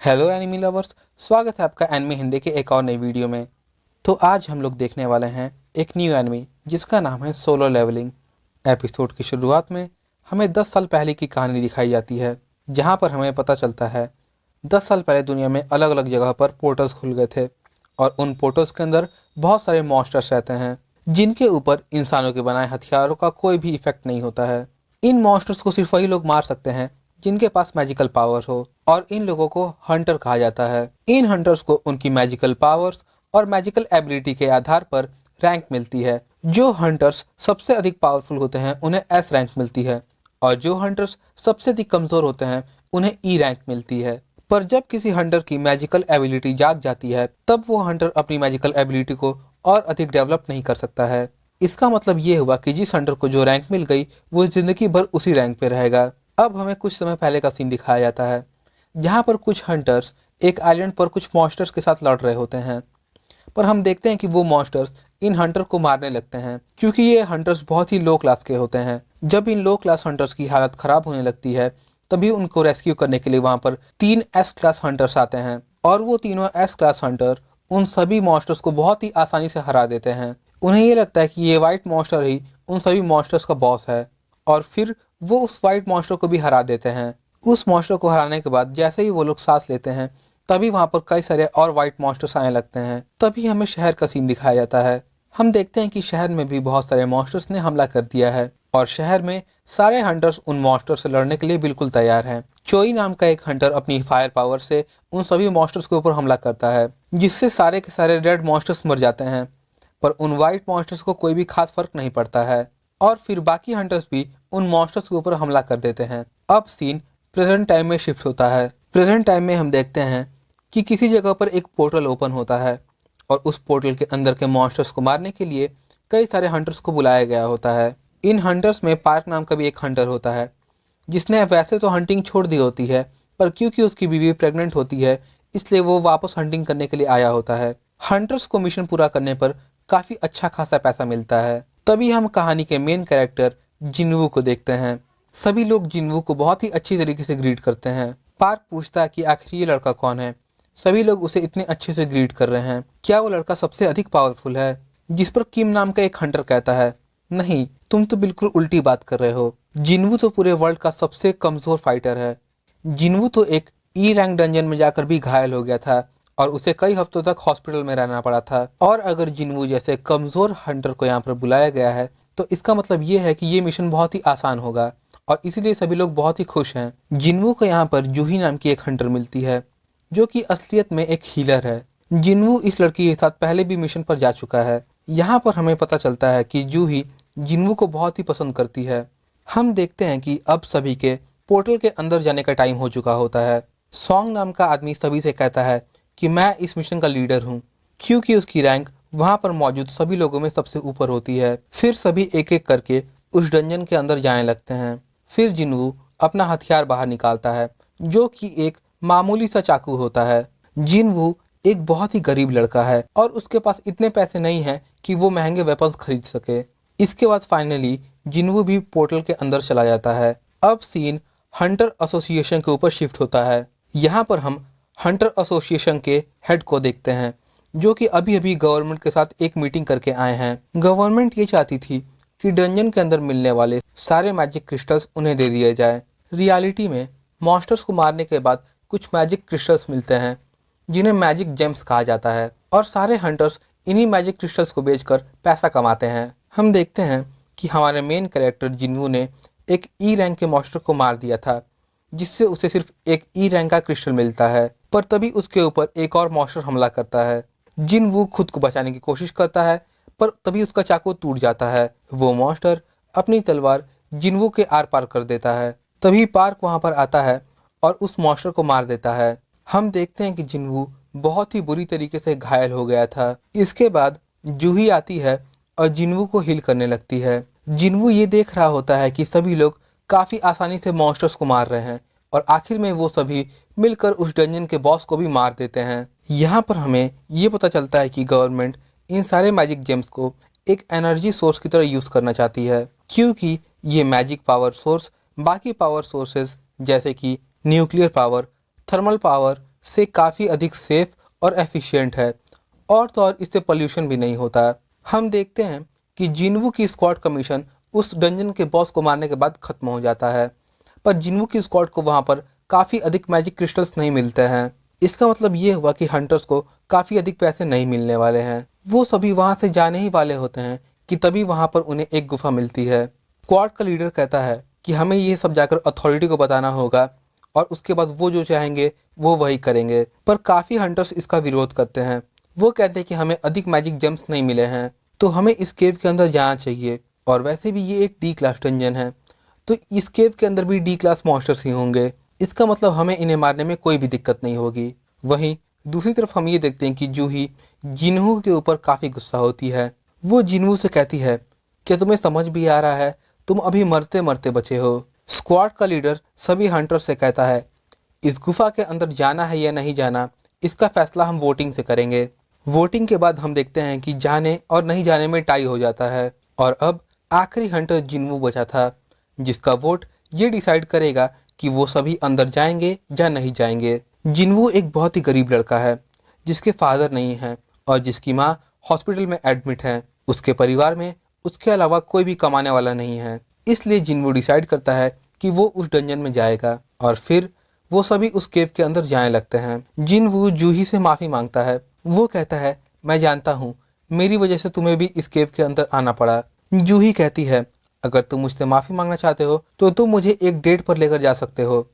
Hello enemy lovers, स्वागत है आपका एनिमी हिंदी के एक और नई वीडियो में। तो आज हम लोग देखने वाले हैं एक न्यू एनिमी जिसका नाम है सोलो लेवलिंग। एपिसोड की शुरुआत में हमें 10 साल पहले की कहानी दिखाई जाती है, जहां पर हमें पता चलता है 10 साल पहले दुनिया में अलग अलग जगह पर पोर्टल्स खुल गए थे और उन पोर्टल्स के अंदर बहुत सारे मॉन्स्टर्स रहते हैं जिनके ऊपर इंसानों के बनाए हथियारों का कोई भी इफेक्ट नहीं होता है। इन मॉन्स्टर्स को सिर्फ वही लोग मार सकते हैं जिनके पास मैजिकल पावर हो, और इन लोगों को हंटर कहा जाता है। इन हंटर्स को उनकी मैजिकल पावर्स और मैजिकल एबिलिटी के आधार पर रैंक मिलती है। जो हंटर्स सबसे अधिक पावरफुल होते हैं उन्हें एस रैंक मिलती है, और जो हंटर्स सबसे अधिक कमजोर होते हैं उन्हें ई रैंक मिलती है। पर जब किसी हंटर की मैजिकल एबिलिटी जाग जाती है तब वो हंटर अपनी मैजिकल एबिलिटी को और अधिक डेवलप नहीं कर सकता है। इसका मतलब ये हुआ कि जिस हंटर को जो रैंक मिल गई वो जिंदगी भर उसी रैंक पे रहेगा। अब हमें कुछ समय पहले का सीन दिखाया जाता है जहाँ पर कुछ हंटर्स एक आइलैंड पर कुछ मॉन्स्टर्स के साथ लड़ रहे होते हैं, पर हम देखते हैं कि वो मॉन्स्टर्स इन हंटर को मारने लगते हैं क्योंकि ये हंटर्स बहुत ही लो क्लास के होते हैं। जब इन लो क्लास हंटर्स की हालत खराब होने लगती है तभी उनको रेस्क्यू करने के लिए वहाँ पर 3 एस क्लास हंटर्स आते हैं, और वो तीनों एस क्लास हंटर उन सभी मॉन्स्टर्स को बहुत ही आसानी से हरा देते हैं। उन्हें ये लगता है कि ये वाइट मॉन्स्टर ही उन सभी मॉन्स्टर्स का बॉस है, और फिर वो उस वाइट मॉन्स्टर को भी हरा देते हैं। उस मॉन्स्टर को हराने के बाद जैसे ही वो लोग सांस लेते हैं तभी वहां पर कई सारे और वाइट मॉन्स्टर्स आने लगते हैं। तभी हमें शहर का सीन दिखाया जाता है। हम देखते हैं कि शहर में भी बहुत सारे मॉन्स्टर्स ने हमला कर दिया है, और शहर में सारे हंटर्स उन मॉन्स्टर से लड़ने के लिए बिल्कुल तैयार हैं। चोई नाम का एक हंटर अपनी फायर पावर से उन सभी मॉन्स्टर्स के ऊपर हमला करता है, जिससे सारे के सारे रेड मॉन्स्टर्स मर जाते हैं, पर उन वाइट मॉन्स्टर्स को कोई भी खास फर्क नहीं पड़ता है, और फिर बाकी हंटर्स भी उन मॉन्स्टर्स के ऊपर हमला कर देते हैं। अब सीन प्रेजेंट टाइम में शिफ्ट होता है। प्रेजेंट टाइम में हम देखते हैं कि किसी जगह पर एक पोर्टल ओपन होता है, और उस पोर्टल के अंदर के मॉन्स्टर्स को मारने के लिए कई सारे हंटर्स को बुलाया गया होता है। इन हंटर्स में पार्क नाम का भी एक हंटर होता है, जिसने वैसे तो हंटिंग छोड़ दी होती है, पर क्योंकि उसकी बीवी प्रेग्नेंट होती है इसलिए वो वापस हंटिंग करने के लिए आया होता है। हंटर्स को मिशन पूरा करने पर काफ़ी अच्छा खासा पैसा मिलता है। तभी हम कहानी के मेन कैरेक्टर जिनवू को देखते हैं। सभी लोग जिनवू को बहुत ही अच्छी तरीके से ग्रीट करते हैं। पार्क पूछता है कि आखिर ये लड़का कौन है। सभी लोग उसे इतने अच्छे से ग्रीट कर रहे हैं, क्या वो लड़का सबसे अधिक पावरफुल है? जिस पर किम नाम का एक हंटर कहता है, नहीं, तुम तो बिल्कुल उल्टी बात कर रहे हो। जिनवू तो पूरे वर्ल्ड का सबसे कमजोर फाइटर है। जिनवू तो एक ई रैंक डंजन में जाकर भी घायल हो गया था और उसे कई हफ्तों तक हॉस्पिटल में रहना पड़ा था। और अगर जिनवू जैसे कमजोर हंटर को यहाँ पर बुलाया गया है तो इसका मतलब ये है कि ये मिशन बहुत ही आसान होगा, और इसीलिए सभी लोग बहुत ही खुश हैं। जिनवू को यहाँ पर जूही नाम की एक हंटर मिलती है जो कि असलियत में एक हीलर है। जिनवू इस लड़की के साथ पहले भी मिशन पर जा चुका है। यहाँ पर हमें पता चलता है कि जूही जिनवू को बहुत ही पसंद करती है। हम देखते हैं कि अब सभी के पोर्टल के अंदर जाने का टाइम हो चुका होता है। सॉन्ग नाम का आदमी सभी से कहता है कि मैं इस मिशन का लीडर हूँ, क्योंकि उसकी रैंक वहाँ पर मौजूद सभी लोगों में सबसे ऊपर होती है। फिर सभी एक एक करके उस डंजन के अंदर जाने लगते हैं। फिर जिनवू अपना हथियार बाहर निकालता है जो कि एक मामूली सा चाकू होता है। जिनवू एक बहुत ही गरीब लड़का है और उसके पास इतने पैसे नहीं हैं कि वो महंगे वेपन्स खरीद सके। इसके बाद फाइनली जिनवू भी पोर्टल के अंदर चला जाता है। अब सीन हंटर एसोसिएशन के ऊपर शिफ्ट होता है। यहाँ पर हम हंटर एसोसिएशन के हेड को देखते हैं जो कि अभी अभी गवर्नमेंट के साथ एक मीटिंग करके आए हैं। गवर्नमेंट ये चाहती थी कि डंजन के अंदर मिलने वाले सारे मैजिक क्रिस्टल्स उन्हें दे दिए जाए। रियलिटी में मॉन्स्टर्स को मारने के बाद कुछ मैजिक क्रिस्टल्स मिलते हैं जिन्हें मैजिक जेम्स कहा जाता है, और सारे हंटर्स इन्हीं मैजिक क्रिस्टल्स को बेचकर पैसा कमाते हैं। हम देखते हैं कि हमारे मेन कैरेक्टर जिनवू ने एक ई रैंक के मॉन्स्टर को मार दिया था, जिससे उसे सिर्फ एक ई रैंक का क्रिस्टल मिलता है। पर तभी उसके ऊपर एक और मॉन्स्टर हमला करता है। जिनवू खुद को बचाने की कोशिश करता है, पर तभी उसका चाकू टूट जाता है। वो मॉन्स्टर अपनी तलवार जिनवू के आर पार कर देता है। तभी पार्क वहां पर आता है और उस मॉन्स्टर को मार देता है। हम देखते हैं कि जिनवू बहुत ही बुरी तरीके से घायल हो गया था। इसके बाद जूही आती है और जिनवू को हील करने लगती है। जिनवू ये देख रहा होता है कि सभी लोग काफ़ी आसानी से मॉन्स्टर्स को मार रहे हैं, और आखिर में वो सभी मिलकर उस डंजन के बॉस को भी मार देते हैं। यहाँ पर हमें ये पता चलता है कि गवर्नमेंट इन सारे मैजिक जेम्स को एक एनर्जी सोर्स की तरह यूज़ करना चाहती है, क्योंकि ये मैजिक पावर सोर्स बाकी पावर सोर्सेज जैसे कि न्यूक्लियर पावर, थर्मल पावर से काफ़ी अधिक सेफ और एफिशिएंट है, और तो और इससे पोल्यूशन भी नहीं होता। हम देखते हैं कि जिन्वू की स्क्वाड का मिशन उस डंजन के बॉस को मारने के बाद खत्म हो जाता है, पर जिन्वू की स्क्वाड को वहाँ पर काफ़ी अधिक मैजिक क्रिस्टल्स नहीं मिलते हैं। इसका मतलब ये हुआ कि हंटर्स को काफ़ी अधिक पैसे नहीं मिलने वाले हैं। वो सभी वहाँ से जाने ही वाले होते हैं कि तभी वहाँ पर उन्हें एक गुफा मिलती है। स्क्वाड का लीडर कहता है कि हमें ये सब जाकर अथॉरिटी को बताना होगा और उसके बाद वो जो चाहेंगे वो वही करेंगे, पर काफ़ी हंटर्स इसका विरोध करते हैं। वो कहते हैं कि हमें अधिक मैजिक जेम्स नहीं मिले हैं, तो हमें इस केव के अंदर जाना चाहिए, और वैसे भी ये एक डी क्लास डंजन है, तो इस केव के अंदर भी डी क्लास मॉन्स्टर्स ही होंगे। इसका मतलब हमें इन्हें मारने में कोई भी दिक्कत नहीं होगी। वहीं दूसरी तरफ हम ये देखते हैं कि जूही जिन्हू के ऊपर काफ़ी गुस्सा होती है। वो जिन्हू से कहती है कि तुम्हें समझ भी आ रहा है, तुम अभी मरते मरते बचे हो। स्क्वाड का लीडर सभी हंटर्स से कहता है इस गुफा के अंदर जाना है या नहीं जाना, इसका फैसला हम वोटिंग से करेंगे। वोटिंग के बाद हम देखते हैं कि जाने और नहीं जाने में टाई हो जाता है, और अब आखिरी हंटर जिन्वू बचा था, जिसका वोट ये डिसाइड करेगा कि वो सभी अंदर जाएंगे या नहीं जाएंगे। जिन्वू एक बहुत ही गरीब लड़का है जिसके फादर नहीं है और जिसकी माँ हॉस्पिटल में एडमिट है। उसके परिवार में उसके अलावा कोई भी कमाने वाला नहीं है, इसलिए जिन्वू डिसाइड करता है कि वो उस डंजन में जाएगा, और फिर वो सभी उस केव के अंदर जाने लगते हैं। जिन्वू जूही से माफ़ी मांगता है। वो कहता है मैं जानता हूँ मेरी वजह से तुम्हें भी इस केव के अंदर आना पड़ा। जूही कहती है अगर तुम मुझसे माफ़ी मांगना चाहते हो तो तुम मुझे एक डेट पर लेकर जा सकते हो।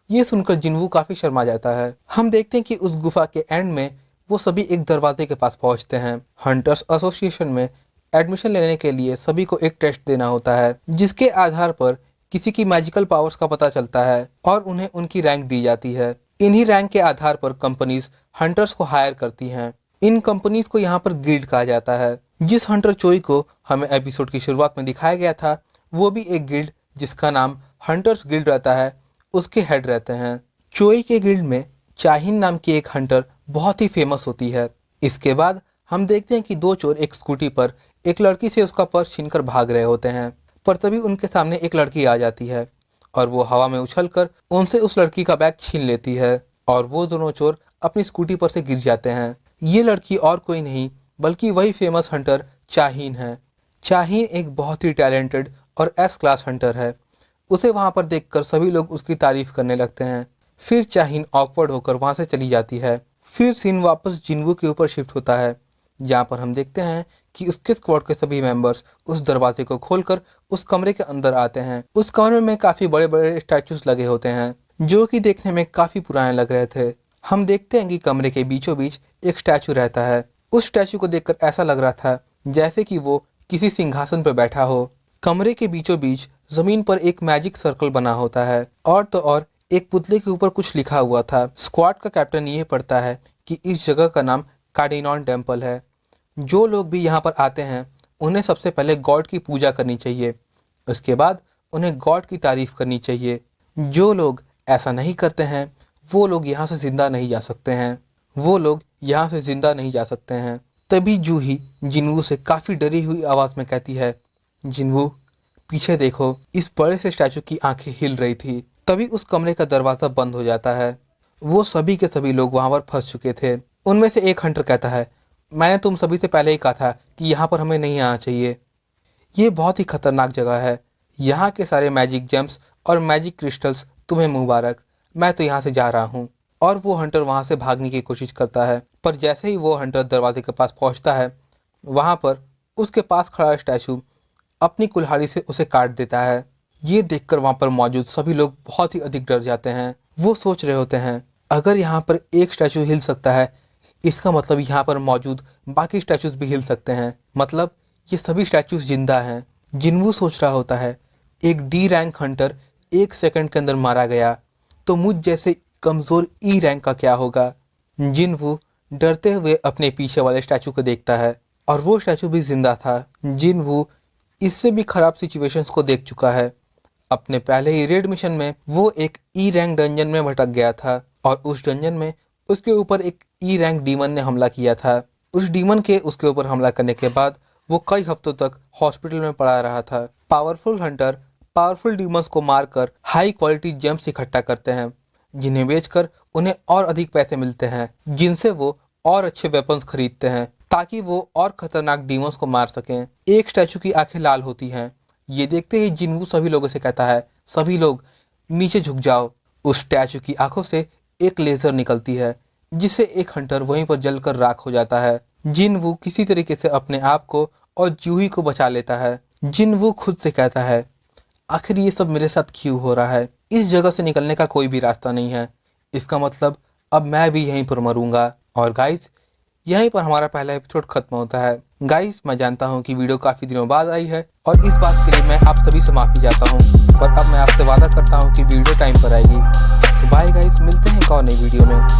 ये सुनकर जिन्वू काफ़ी शर्मा जाता है। हम देखते हैं कि उस गुफा के एंड में वो सभी एक दरवाजे के पास पहुंचते हैं। हंटर्स एसोसिएशन में एडमिशन लेने के लिए सभी को एक टेस्ट देना होता है, जिसके आधार पर किसी की मैजिकल पावर्स का पता चलता है और उन्हें उनकी रैंक दी जाती है। इन्हीं रैंक के आधार पर कंपनीज हंटर्स को हायर करती हैं। इन कंपनीज को यहाँ पर गिल्ड कहा जाता है। जिस हंटर चोई को हमें एपिसोड की शुरुआत में दिखाया गया था, वो भी एक गिल्ड जिसका नाम हंटर्स गिल्ड रहता है उसके हेड रहते हैं। चोई के गिल्ड में चाहिन नाम की एक हंटर बहुत ही फेमस होती है। इसके बाद हम देखते हैं कि दो चोर एक स्कूटी पर एक लड़की से उसका पर्स छीनकर भाग रहे होते हैं, पर तभी उनके सामने एक लड़की आ जाती है और वो हवा में उछलकर उनसे उस लड़की का बैग छीन लेती है, और वो दोनों चोर अपनी स्कूटी पर से गिर जाते हैं। ये लड़की और कोई नहीं बल्कि वही फेमस हंटर चाहीन है। चाहीन एक बहुत ही टैलेंटेड और एस क्लास हंटर है। उसे वहाँ पर देखकर सभी लोग उसकी तारीफ करने लगते हैं। फिर चाहीन ऑकवर्ड होकर वहाँ से चली जाती है। फिर सीन वापस जिन्वू के ऊपर शिफ्ट होता है, जहाँ पर हम देखते हैं कि उसके स्क्वाड के सभी मेंबर्स उस दरवाजे को खोलकर उस कमरे के अंदर आते हैं। उस कमरे में काफ़ी बड़े बड़े स्टैचूज लगे होते हैं जो कि देखने में काफ़ी पुराने लग रहे थे। हम देखते हैं कि कमरे के बीचों बीच एक स्टैचू रहता है। उस स्टैचू को देखकर ऐसा लग रहा था जैसे कि वो किसी सिंहासन पर बैठा हो। कमरे के बीचों बीच जमीन पर एक मैजिक सर्कल बना होता है, और तो और एक पुतले के ऊपर कुछ लिखा हुआ था। स्क्वाड का कैप्टन ये पढ़ता है कि इस जगह का नाम कार्डिनॉन टेम्पल है। जो लोग भी यहाँ पर आते हैं उन्हें सबसे पहले गॉड की पूजा करनी चाहिए, उसके बाद उन्हें गॉड की तारीफ करनी चाहिए। जो लोग ऐसा नहीं करते हैं वो लोग यहाँ से ज़िंदा नहीं जा सकते हैं। वो लोग यहाँ से ज़िंदा नहीं जा सकते हैं। तभी जूही जिन्वू से काफ़ी डरी हुई आवाज़ में कहती है जिन्वू पीछे देखो। इस बड़े से स्टैचू की आंखें हिल रही थी। तभी उस कमरे का दरवाज़ा बंद हो जाता है। वो सभी के सभी लोग वहाँ पर फंस चुके थे। उनमें से एक हंटर कहता है मैंने तुम सभी से पहले ही कहा था कि यहाँ पर हमें नहीं आना चाहिए। ये बहुत ही खतरनाक जगह है। यहाँ के सारे मैजिक जेम्स और मैजिक क्रिस्टल्स तुम्हें मुबारक। मैं तो यहाँ से जा रहा हूँ। और वो हंटर वहाँ से भागने की कोशिश करता है, पर जैसे ही वो हंटर दरवाजे के पास पहुँचता है, वहाँ पर उसके पास खड़ा स्टैचू अपनी कुल्हाड़ी से उसे काट देता है। ये देखकर वहाँ पर मौजूद सभी लोग बहुत ही अधिक डर जाते हैं। वो सोच रहे होते हैं अगर यहाँ पर एक स्टैचू हिल सकता है, इसका मतलब यहाँ पर मौजूद बाकी स्टैचूज भी हिल सकते हैं, मतलब ये सभी स्टैचूज जिंदा हैं। जिन्वू सोच रहा होता है एक डी रैंक हंटर 1 सेकंड के अंदर मारा गया, तो मुझ जैसे कमज़ोर ई रैंक का क्या होगा। जिन्वू डरते हुए अपने पीछे वाले स्टैचू को देखता है, और वो स्टैचू भी जिंदा था। जिन्वू इससे भी ख़राब सिचुएशंस को देख चुका है। अपने पहले ही रेड मिशन में वो एक ई रैंक डंजन में भटक गया था, और उस डंजन में उसके ऊपर एक ई रैंक डीमन ने हमला किया था। उस डीमन के उसके ऊपर हमला करने के बाद वो कई हफ्तों तक हॉस्पिटल में पड़ा रहा था। पावरफुल हंटर पावरफुल डीमंस को मारकर हाई क्वालिटी जेम्स इकट्ठा करते हैं, जिन्हें बेचकर उन्हें और अधिक पैसे मिलते हैं, जिनसे वो और अच्छे वेपन्स खरीदते हैं ताकि वो और खतरनाक डीमंस को मार सकें। एक स्टैचू की आंखें लाल होती हैं। ये देखते ही जिनवू सभी लोगों से कहता है, सभी लोग नीचे झुक जाओ। उस स्टैचू की आंखों से एक लेजर निकलती है, जिससे एक हंटर वहीं पर जलकर राख हो जाता है। जिनवू किसी तरीके से अपने आप को और जूही को बचा लेता है। जिनवू खुद से कहता है, आखिर ये सब मेरे साथ क्यों हो रहा है? इस जगह से निकलने का कोई भी रास्ता नहीं है। इसका मतलब अब मैं भी यहीं पर मरूंगा। और गाइस, यहीं पर हमारा पहला एपिसोड खत्म होता है। गाइस, मैं जानता हूं कि वीडियो काफी दिनों बाद आई है और इस बात के लिए मैं आप सभी से माफी चाहता हूं, पर अब मैं आपसे वादा करता हूं कि वीडियो टाइम पर आएगी। तो बाय गाइस, मिलते हैं एक और नई वीडियो में।